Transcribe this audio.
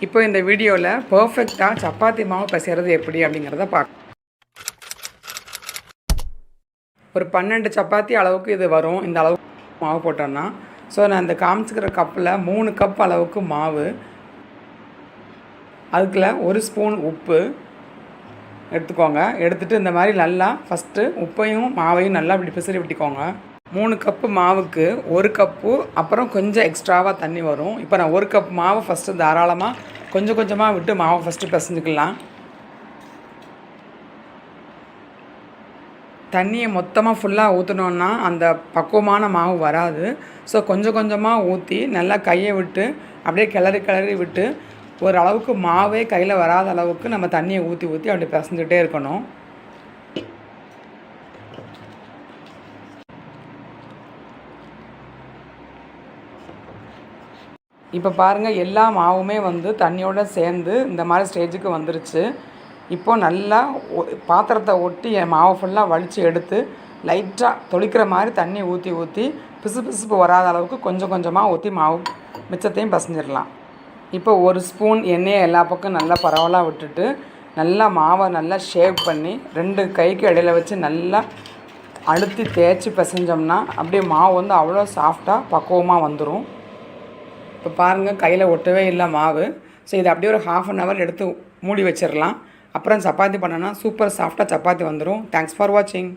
இப்போ இந்த வீடியோவில் பர்ஃபெக்டாக சப்பாத்தி மாவு பிசைறது எப்படி அப்படிங்கிறத பார்க்க. ஒரு 12 சப்பாத்தி அளவுக்கு இது வரும். இந்த அளவுக்கு மாவு போட்டோன்னா. ஸோ நான் இந்த காமிச்சிக்கிற கப்பில் 3 கப் அளவுக்கு மாவு, அதுக்குள்ள 1 ஸ்பூன் உப்பு எடுத்துக்கோங்க. எடுத்துகிட்டு இந்த மாதிரி நல்லா ஃபஸ்ட்டு உப்பையும் மாவையும் நல்லா இப்படி பிசறி விட்டுக்கோங்க. 3 கப்பு மாவுக்கு 1 கப்பு அப்புறம் கொஞ்சம் எக்ஸ்ட்ராவாக தண்ணி வரும். இப்போ நான் 1 கப் மாவு ஃபஸ்ட்டு தாராளமாக கொஞ்சம் கொஞ்சமாக விட்டு மாவை ஃபஸ்ட்டு பிசைஞ்சிக்கலாம். தண்ணியை மொத்தமாக ஃபுல்லாக ஊற்றினோன்னா அந்த பக்குவமான மாவு வராது. ஸோ கொஞ்சம் கொஞ்சமாக ஊற்றி நல்லா கையை விட்டு அப்படியே கிளறி விட்டு ஒரு அளவுக்கு மாவே கையில் வராத அளவுக்கு நம்ம தண்ணியை ஊற்றி அப்படி பிசைஞ்சிட்டே இருக்கணும். இப்போ பாருங்கள், எல்லா மாவுமே தண்ணியோடு சேர்ந்து இந்த மாதிரி ஸ்டேஜுக்கு வந்துருச்சு. இப்போது நல்லா பாத்திரத்தை ஒட்டி என் மாவை ஃபுல்லாக வலித்து எடுத்து லைட்டாக தொளிக்கிற மாதிரி தண்ணி ஊற்றி பிசுப்பு வராத அளவுக்கு கொஞ்சம் கொஞ்சமாக ஊற்றி மாவு மிச்சத்தையும் பசஞ்சிடலாம். இப்போ 1 ஸ்பூன் எண்ணெயை எல்லா பக்கம் நல்லா பரவலாக விட்டுட்டு நல்லா மாவை நல்லா ஷேவ் பண்ணி 2 கைக்கு இடையில வச்சு நல்லா அழுத்தி தேய்ச்சி பிசைஞ்சோம்னா அப்படியே மாவு அவ்வளோ சாஃப்டாக பக்குவமாக வந்துடும். இப்போ பாருங்கள், கையில் ஒட்டவே இல்லை மாவு. ஸோ இதை அப்படியே ஒரு 1/2 hour எடுத்து மூடி வச்சிடலாம். அப்புறம் சப்பாத்தி பண்ணோன்னா சூப்பர் சாஃப்டாக சப்பாத்தி வந்துடும். தேங்க்ஸ் ஃபார் வாட்சிங்.